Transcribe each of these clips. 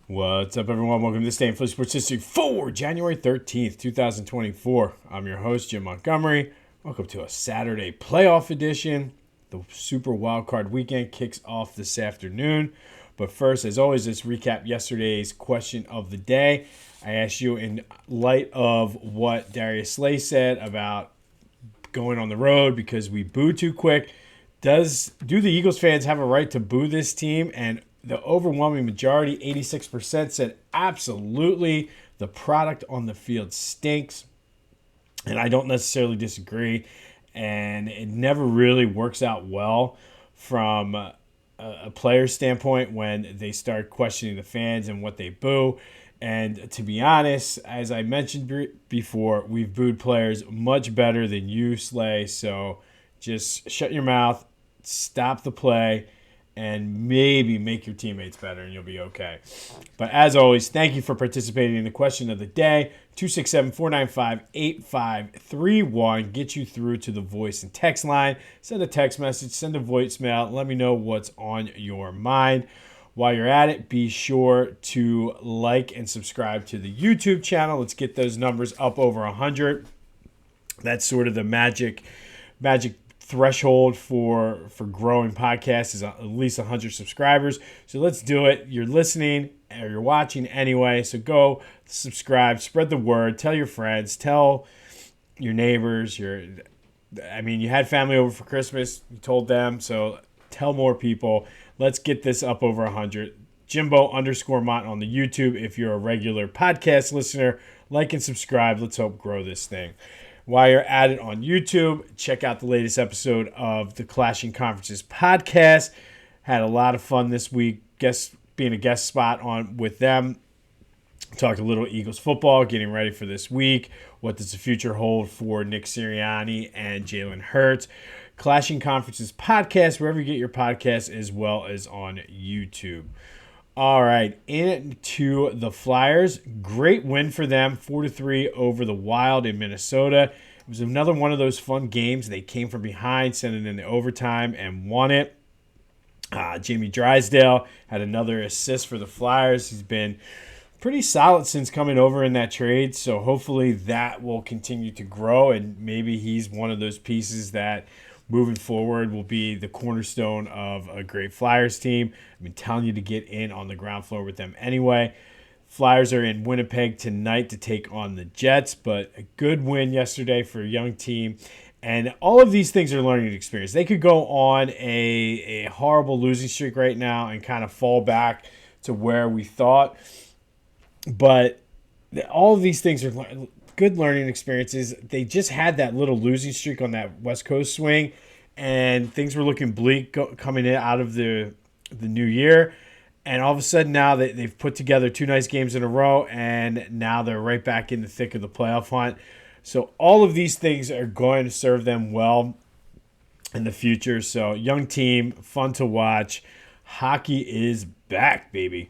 What's up, everyone? Welcome to this day in Philly Sports History for January 13th, 2024. I'm your host, Jim Montgomery. Welcome to a Saturday playoff edition. The Super Wildcard Weekend kicks off this afternoon. But first, as always, let's recap yesterday's question of the day. I asked you, in light of what Darius Slay said about going on the road because we booed too quick, do the Eagles fans have a right to boo this team? And the overwhelming majority, 86%, said absolutely. The product on the field stinks. And I don't necessarily disagree. And it never really works out well from a player's standpoint when they start questioning the fans and what they boo. And to be honest, as I mentioned before, we've booed players much better than you, Slay. So just shut your mouth, stop the play, and maybe make your teammates better, and you'll be okay. But as always, thank you for participating in the question of the day. 267-495-8531. Get you through to the voice and text line. Send a text message, send a voicemail. Let me know what's on your mind. While you're at it, be sure to like and subscribe to the YouTube channel. Let's get those numbers up over 100. That's sort of the magic threshold for growing podcasts is at least 100 subscribers. So let's do it. You're listening or you're watching anyway. So go subscribe, spread the word, tell your friends, tell your neighbors. You had family over for Christmas. You told them. So tell more people. Let's get this up over 100. Jimbo_Mont on the YouTube. If you're a regular podcast listener, like and subscribe. Let's help grow this thing. While you're at it on YouTube, check out the latest episode of the Clashing Conferences podcast. Had a lot of fun this week, being a guest spot on with them. Talked a little Eagles football, getting ready for this week. What does the future hold for Nick Sirianni and Jalen Hurts? Clashing Conferences podcast, wherever you get your podcasts, as well as on YouTube. All right, into the Flyers. Great win for them, 4-3 over the Wild in Minnesota. It was another one of those fun games. They came from behind, sent it into overtime, and won it. Jamie Drysdale had another assist for the Flyers. He's been pretty solid since coming over in that trade, so hopefully that will continue to grow, and maybe he's one of those pieces that moving forward will be the cornerstone of a great Flyers team. I've been telling you to get in on the ground floor with them anyway. Flyers are in Winnipeg tonight to take on the Jets, but a good win yesterday for a young team. And all of these things are learning experience. They could go on a horrible losing streak right now and kind of fall back to where we thought. But all of these things are good learning experiences. They just had that little losing streak on that West Coast swing, and things were looking bleak coming in out of the new year. And all of a sudden now they've put together two nice games in a row, and now they're right back in the thick of the playoff hunt. So all of these things are going to serve them well in the future. So young team, fun to watch. Hockey is back, baby.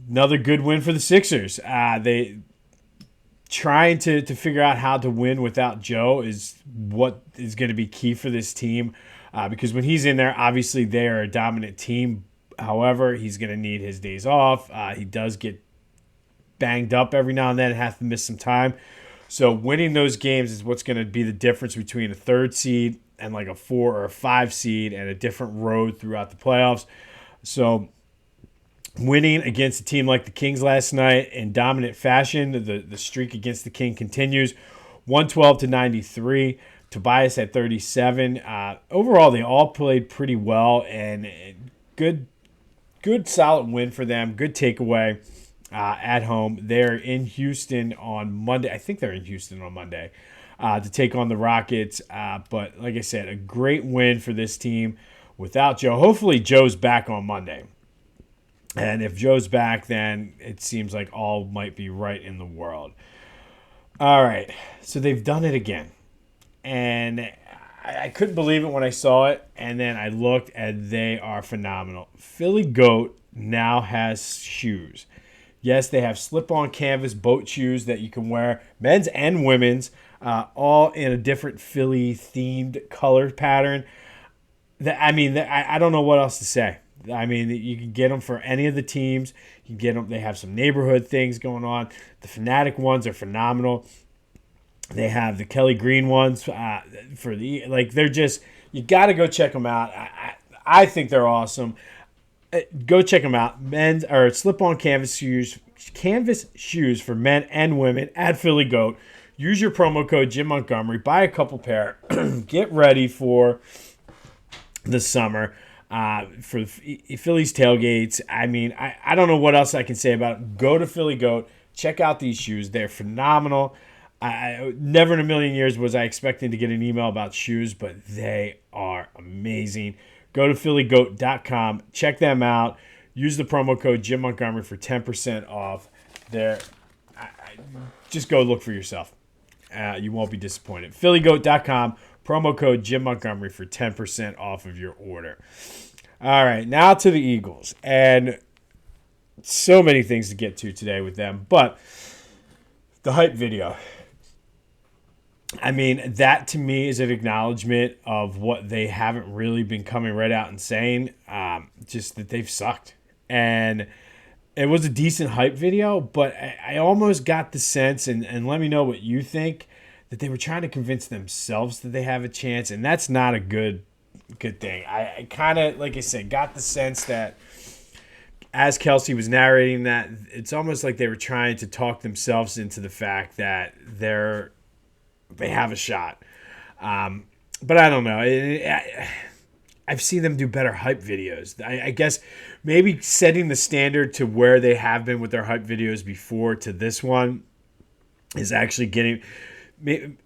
Another good win for the Sixers. They trying to figure out how to win without Joe is what is going to be key for this team because when he's in there, obviously they are a dominant team. However, he's going to need his days off. He does get banged up every now and then and has to miss some time. So winning those games is what's going to be the difference between a third seed and like a 4 or a 5 seed and a different road throughout the playoffs. So winning against a team like the Kings last night in dominant fashion, the streak against the King continues, 112-93. Tobias at 37. Overall, they all played pretty well, and good solid win for them. Good takeaway at home. They're in Houston on Monday. I think they're in Houston on Monday to take on the Rockets. But like I said, a great win for this team without Joe. Hopefully Joe's back on Monday. And if Joe's back, then it seems like all might be right in the world. All right, so they've done it again. And I couldn't believe it when I saw it, and then I looked, and they are phenomenal. Philly Goat now has shoes. Yes, they have slip-on canvas boat shoes that you can wear, men's and women's, all in a different Philly-themed color pattern. I don't know what else to say. I mean, you can get them for any of the teams. You can get them. They have some neighborhood things going on. The Fanatic ones are phenomenal. They have the Kelly Green ones for the like. They're just, you got to go check them out. I think they're awesome. Go check them out. Men's or slip-on canvas shoes for men and women at Philly Goat. Use your promo code Jim Montgomery. Buy a couple pair. Get ready for the summer. For Phillies tailgates. I mean, I don't know what else I can say about it. Go to Philly Goat. Check out these shoes. They're phenomenal. I never in a million years was I expecting to get an email about shoes, but they are amazing. Go to phillygoat.com. Check them out. Use the promo code Jim Montgomery for 10% off. There, just go look for yourself. You won't be disappointed. phillygoat.com. Promo code Jim Montgomery for 10% off of your order. All right, now to the Eagles. And so many things to get to today with them. But the hype video. I mean, that to me is an acknowledgement of what they haven't really been coming right out and saying. Just that they've sucked. And it was a decent hype video, but I almost got the sense, and let me know what you think, that they were trying to convince themselves that they have a chance, and that's not a good thing. I kind of, like I said, got the sense that as Kelsey was narrating that, it's almost like they were trying to talk themselves into the fact that they have a shot. But I don't know. I've seen them do better hype videos. I guess maybe setting the standard to where they have been with their hype videos before to this one is actually getting...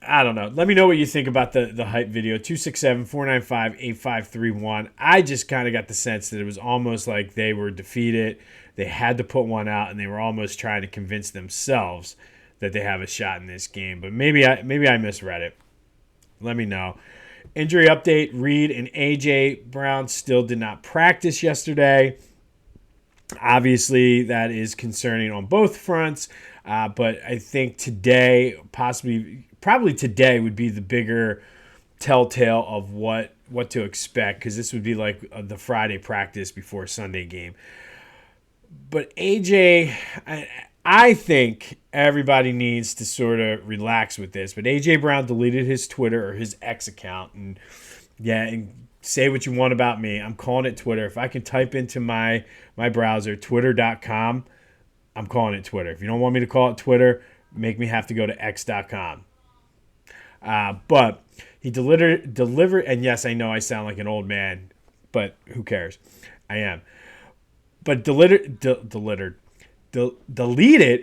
I don't know. Let me know what you think about the hype video. 267-495-8531. I just kind of got the sense that it was almost like they were defeated. They had to put one out, and they were almost trying to convince themselves that they have a shot in this game. But maybe I misread it. Let me know. Injury update. Reed and A.J. Brown still did not practice yesterday. Obviously, that is concerning on both fronts. But I think today, probably today would be the bigger telltale of what to expect, because this would be like the Friday practice before Sunday game. But AJ, I think everybody needs to sort of relax with this. But AJ Brown deleted his Twitter or his X account, and say what you want about me. I'm calling it Twitter. If I can type into my browser twitter.com, I'm calling it Twitter. If you don't want me to call it Twitter, make me have to go to x.com. But he delivered, and yes, I know I sound like an old man, but who cares? I am. But deleted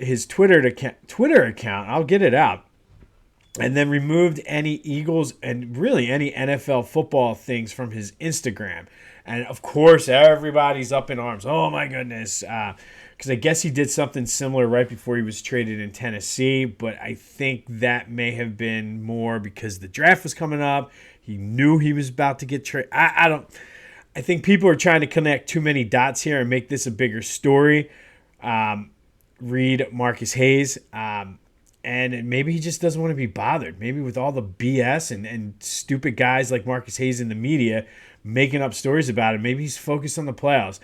his Twitter account. I'll get it out. And then removed any Eagles and really any NFL football things from his Instagram. And, of course, everybody's up in arms. Oh, my goodness. Because I guess he did something similar right before he was traded in Tennessee. But I think that may have been more because the draft was coming up. He knew he was about to get traded. I think people are trying to connect too many dots here and make this a bigger story. Read Marcus Hayes. And maybe he just doesn't want to be bothered. Maybe with all the BS and stupid guys like Marcus Hayes in the media making up stories about it, maybe he's focused on the playoffs.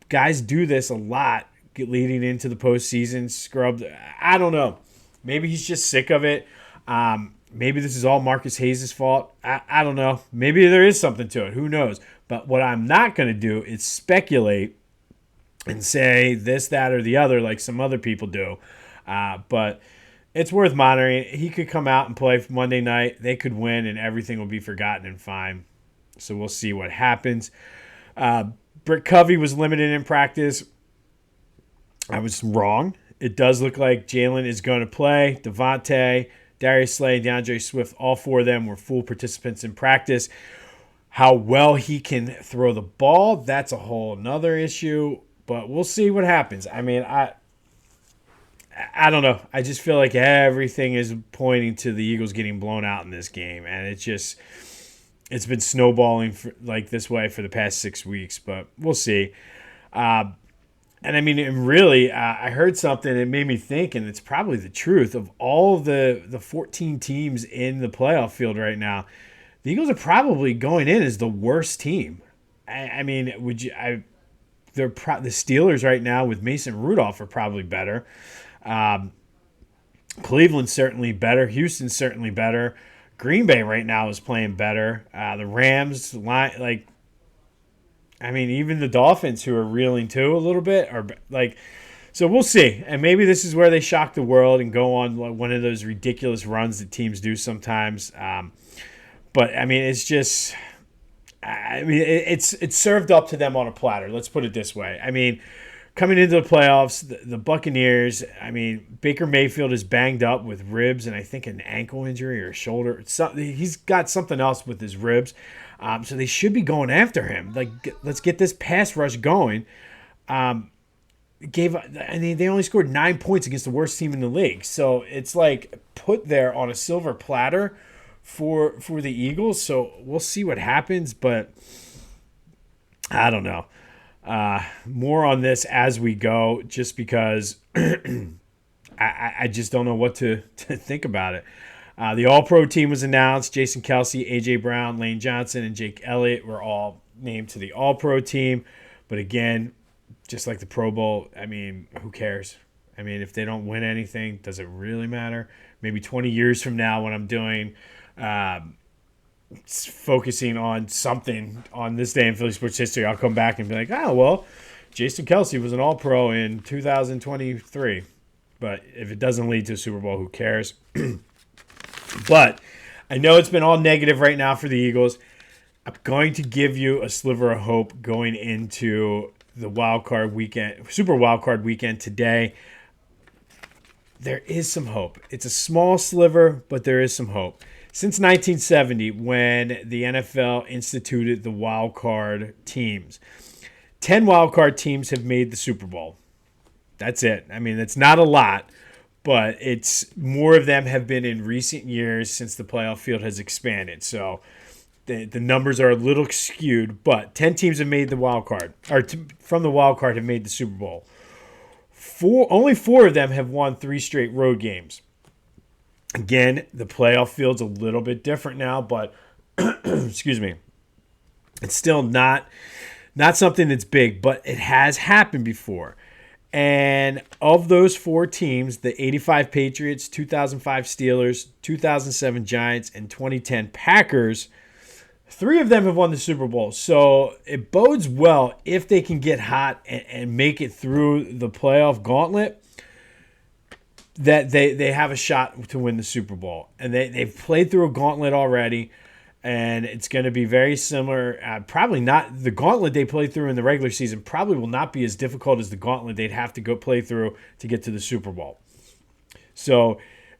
Guys do this a lot leading into the postseason, scrubbed. I don't know. Maybe he's just sick of it. Maybe this is all Marcus Hayes' fault. I don't know. Maybe there is something to it. Who knows? But what I'm not going to do is speculate and say this, that, or the other like some other people do. But it's worth monitoring. He could come out and play Monday night. They could win, and everything will be forgotten and fine. So we'll see what happens. Britt Covey was limited in practice. I was wrong. It does look like Jalen is going to play. Devontae, Darius Slay, DeAndre Swift, all four of them were full participants in practice. How well he can throw the ball, that's a whole nother issue. But we'll see what happens. I mean, I don't know. I just feel like everything is pointing to the Eagles getting blown out in this game. And it's been snowballing like this way for the past 6 weeks. But we'll see. And I mean, really, I heard something that made me think, and it's probably the truth, of all the 14 teams in the playoff field right now, the Eagles are probably going in as the worst team. I mean, the Steelers right now with Mason Rudolph are probably better. Cleveland's certainly better. Houston's certainly better. Green Bay right now is playing better. The Rams, even the Dolphins, who are reeling too a little bit, are like. So we'll see. And maybe this is where they shock the world and go on one of those ridiculous runs that teams do sometimes. But it's just, it's served up to them on a platter. Let's put it this way. Coming into the playoffs, the Buccaneers, Baker Mayfield is banged up with ribs and I think an ankle injury or a shoulder. He's got something else with his ribs. So they should be going after him. Let's get this pass rush going. They only scored 9 points against the worst team in the league. So it's put there on a silver platter for the Eagles. So we'll see what happens, but I don't know. More on this as we go, just because I just don't know what to think about it. The All-Pro team was announced. Jason Kelsey, A.J. Brown, Lane Johnson, and Jake Elliott were all named to the All-Pro team. But again, just like the Pro Bowl, who cares? If they don't win anything, does it really matter? Maybe 20 years from now when I'm doing focusing on something on this day in Philly sports history, I'll come back and be like, Jason Kelsey was an All-Pro in 2023. But if it doesn't lead to a Super Bowl, who cares? But I know it's been all negative right now for the Eagles. I'm going to give you a sliver of hope going into the Super Wild Card weekend today. There is some hope. It's a small sliver, but there is some hope. Since 1970, when the NFL instituted the wild card teams, 10 wild card teams have made the Super Bowl. That's it. It's not a lot, but it's more of them have been in recent years since the playoff field has expanded. So the numbers are a little skewed, but 10 teams have made the wild card, from the wild card have made the Super Bowl. Only 4 of them have won 3 straight road games. Again, the playoff field's a little bit different now, but excuse me, it's still not something that's big, but it has happened before. And of those 4 teams, the 85 Patriots, 2005 Steelers, 2007 Giants, and 2010 Packers, 3 of them have won the Super Bowl. So it bodes well if they can get hot and make it through the playoff gauntlet, that they have a shot to win the Super Bowl. And they've played through a gauntlet already, and it's going to be very similar. Probably not the gauntlet they played through in the regular season probably will not be as difficult as the gauntlet they'd have to go play through to get to the Super Bowl. So,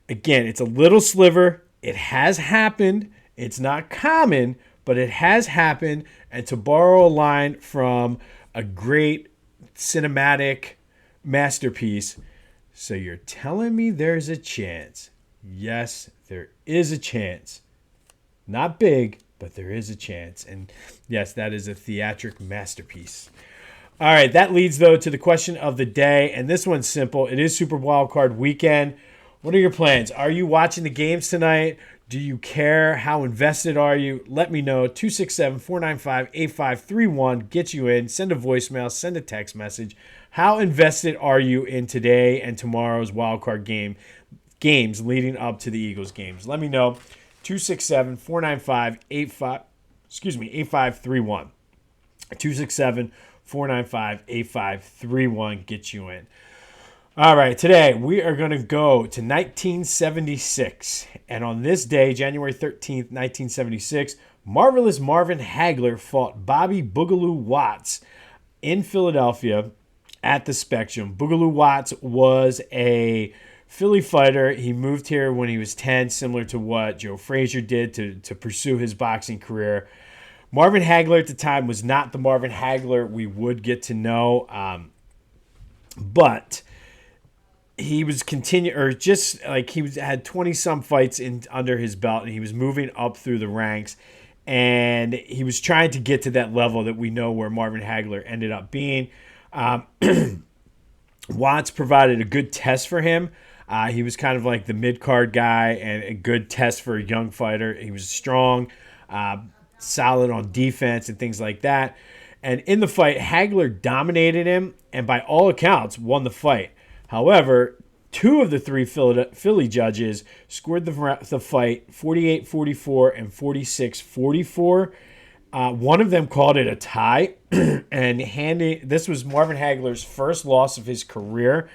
again, it's a little sliver. It has happened. It's not common, but it has happened. And to borrow a line from a great cinematic masterpiece, so you're telling me there's a chance? Yes, there is a chance. Not big, but there is a chance. And yes, that is a theatric masterpiece. All right, that leads, though, to the question of the day. And this one's simple. It is Super Wildcard Weekend. What are your plans? Are you watching the games tonight? Do you care? How invested are you? Let me know. 267-495-8531. Get you in. Send a voicemail. Send a text message. How invested are you in today and tomorrow's wildcard games leading up to the Eagles games? Let me know. 267-495-8531. 267-495-8531. Get you in. All right, today we are going to go to 1976. And on this day, January 13th, 1976, Marvelous Marvin Hagler fought Bobby Boogaloo Watts in Philadelphia at the Spectrum. Boogaloo Watts was a Philly fighter. He moved here when he was 10, similar to what Joe Frazier did to pursue his boxing career. Marvin Hagler at the time was not the Marvin Hagler we would get to know, but he was had 20-some fights under his belt, and he was moving up through the ranks, and he was trying to get to that level that we know where Marvin Hagler ended up being. Watts provided a good test for him. He was kind of like the mid-card guy and a good test for a young fighter. He was strong, solid on defense and things like that. And in the fight, Hagler dominated him and by all accounts won the fight. However, two of the three Philly judges scored the fight 48-44 and 46-44. One of them called it a tie, and this was Marvin Hagler's first loss of his career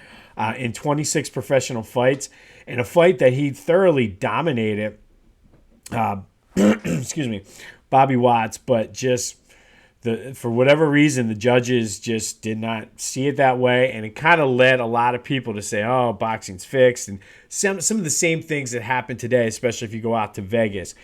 in 26 professional fights, in a fight that he thoroughly dominated. Excuse me, Bobby Watts, but just for whatever reason, the judges just did not see it that way, and it kind of led a lot of people to say, "Oh, boxing's fixed," and some of the same things that happen today, especially if you go out to Vegas.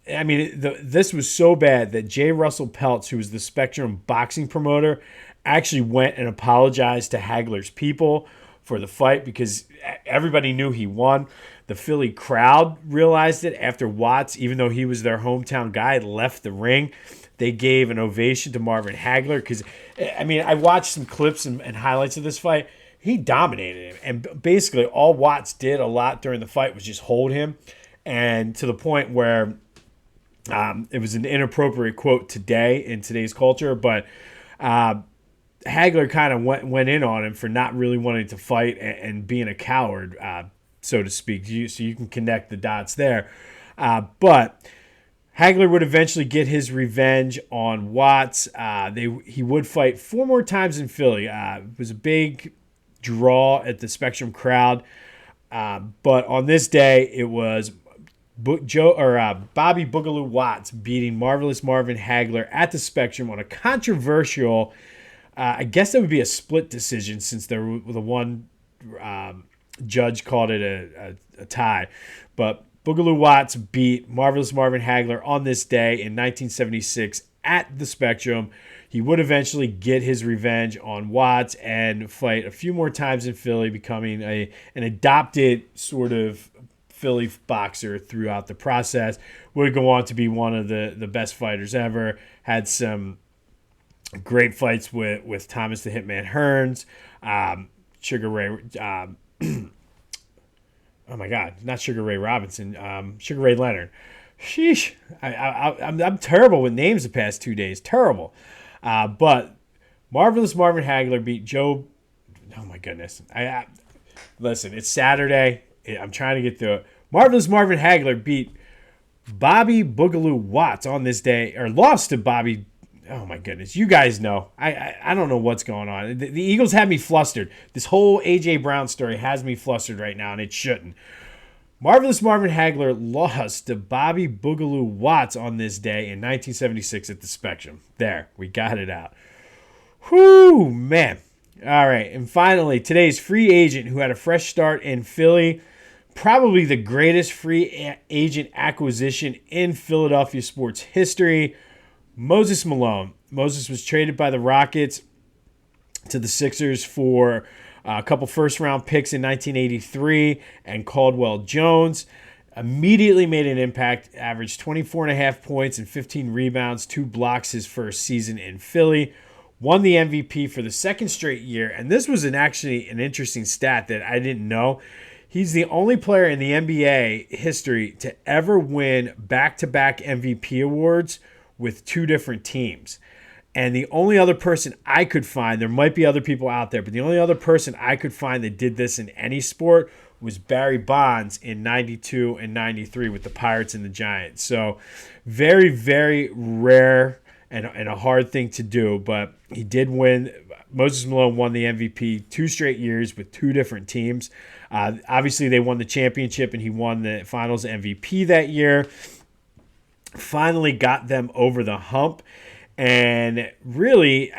This was so bad that J. Russell Peltz, who was the Spectrum boxing promoter, actually went and apologized to Hagler's people for the fight because everybody knew he won. The Philly crowd realized it after Watts, even though he was their hometown guy, left the ring. They gave an ovation to Marvin Hagler because, I watched some clips and highlights of this fight. He dominated him. And basically all Watts did a lot during the fight was just hold him. And to the point where it was an inappropriate quote today in today's culture, but Hagler kind of went in on him for not really wanting to fight and being a coward, so to speak. So you can connect the dots there. But Hagler would eventually get his revenge on Watts. He would fight 4 more times in Philly. It was a big draw at the Spectrum crowd. But on this day, it was Bobby Boogaloo Watts beating Marvelous Marvin Hagler at the Spectrum on a controversial, I guess that would be a split decision since the one judge called it a tie. But Boogaloo Watts beat Marvelous Marvin Hagler on this day in 1976 at the Spectrum. He would eventually get his revenge on Watts and fight a few more times in Philly, becoming an adopted sort of Philly boxer throughout the process. Would go on to be one of the best fighters ever. Had some great fights with Thomas the Hitman Hearns, Sugar Ray. Oh my God, not Sugar Ray Robinson. Sugar Ray Leonard. Sheesh, I'm terrible with names the past 2 days. Terrible. But Marvelous Marvin Hagler beat Joe. Oh my goodness. Listen, it's Saturday. I'm trying to get through it. Marvelous Marvin Hagler beat Bobby Boogaloo Watts on this day, or lost to Bobby. Oh my goodness. You guys know. I don't know what's going on. The Eagles have me flustered. This whole A.J. Brown story has me flustered right now, and it shouldn't. Marvelous Marvin Hagler lost to Bobby Boogaloo Watts on this day in 1976 at the Spectrum. There, we got it out. Whoo, man. All right, and finally, today's free agent who had a fresh start in Philly, probably the greatest free agent acquisition in Philadelphia sports history, Moses Malone. Moses was traded by the Rockets to the Sixers for a couple first-round picks in 1983 and Caldwell Jones. Immediately made an impact, averaged 24.5 points and 15 rebounds, 2 blocks his first season in Philly. Won the MVP for the second straight year, and this was actually an interesting stat that I didn't know. He's the only player in the NBA history to ever win back-to-back MVP awards with 2 different teams. And the only other person I could find, there might be other people out there, but the only other person I could find that did this in any sport was Barry Bonds in 92 and 93 with the Pirates and the Giants. So very, very rare and a hard thing to do, but he did win. Moses Malone won the MVP 2 straight years with 2 different teams. Obviously, they won the championship, and he won the Finals MVP that year. Finally got them over the hump. And really,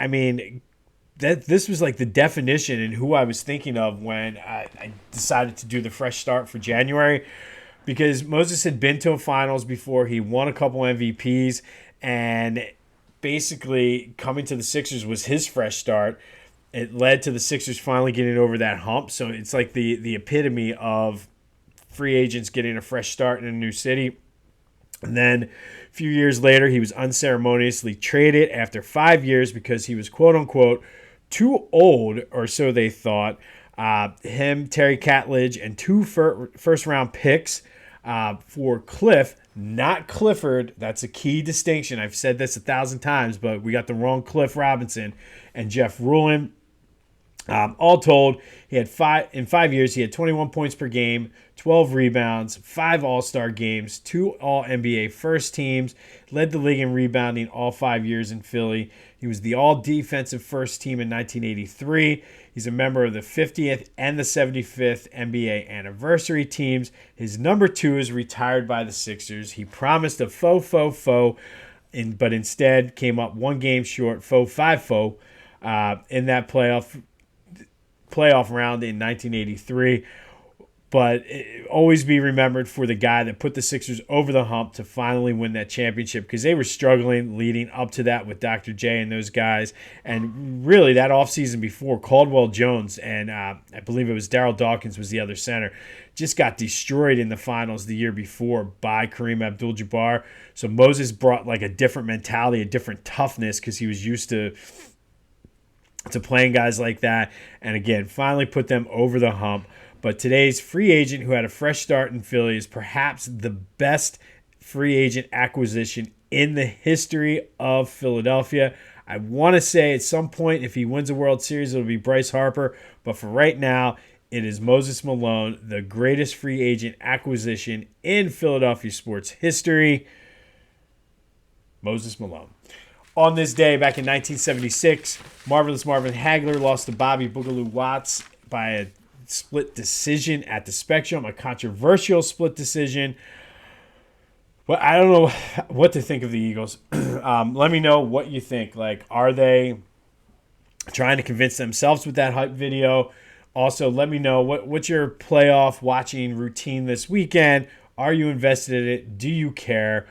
this was like the definition and who I was thinking of when I decided to do the fresh start for January, because Moses had been to a finals before. He won a couple MVPs, and basically coming to the Sixers was his fresh start. It led to the Sixers finally getting over that hump. So it's like the epitome of free agents getting a fresh start in a new city. And then a few years later, he was unceremoniously traded after 5 years because he was, quote unquote, too old, or so they thought. Him, Terry Catledge, and 2 first-round picks for Cliff, not Clifford. That's a key distinction. I've said this 1,000 times, but we got the wrong Cliff Robinson and Jeff Ruland. All told, he had in 5 years, he had 21 points per game, 12 rebounds, 5 All-Star games, 2 All-NBA first teams, led the league in rebounding all 5 years in Philly. He was the all-defensive first team in 1983. He's a member of the 50th and the 75th NBA anniversary teams. His number 2 is retired by the Sixers. He promised a faux, but instead came up 1 game short, faux, in that playoff round in 1983, but always be remembered for the guy that put the Sixers over the hump to finally win that championship, because they were struggling leading up to that with Dr. J and those guys. And really that offseason before, Caldwell Jones and I believe it was Darryl Dawkins was the other center, just got destroyed in the finals the year before by Kareem Abdul-Jabbar. So Moses brought like a different mentality, a different toughness, because he was used to playing guys like that, and again, finally put them over the hump. But today's free agent who had a fresh start in Philly is perhaps the best free agent acquisition in the history of Philadelphia. I want to say at some point, if he wins a World Series, it'll be Bryce Harper. But for right now, it is Moses Malone, the greatest free agent acquisition in Philadelphia sports history. Moses Malone. On this day, back in 1976, Marvelous Marvin Hagler lost to Bobby Boogaloo Watts by a split decision at the Spectrum, a controversial split decision. Well, I don't know what to think of the Eagles. Let me know what you think. Like, are they trying to convince themselves with that hype video? Also, let me know what's your playoff watching routine this weekend. Are you invested in it? Do you care?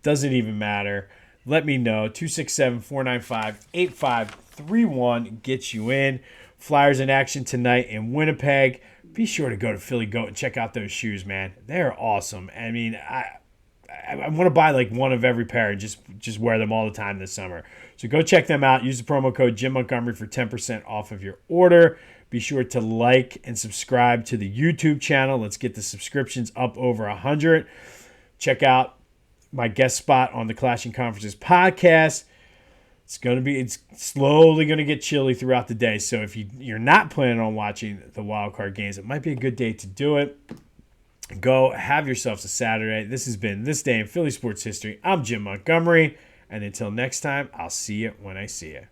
Does it even matter? Let me know. 267-495-8531 gets you in. Flyers in action tonight in Winnipeg. Be sure to go to Philly Goat and check out those shoes, man. They're awesome. I mean, I want to buy like one of every pair and just wear them all the time this summer. So go check them out. Use the promo code Jim Montgomery for 10% off of your order. Be sure to like and subscribe to the YouTube channel. Let's get the subscriptions up over 100. Check out my guest spot on the Clashing Conferences podcast. It's slowly going to get chilly throughout the day. So if you're not planning on watching the wild card games, it might be a good day to do it. Go have yourselves a Saturday. This has been This Day in Philly Sports History. I'm Jim Montgomery. And until next time, I'll see you when I see you.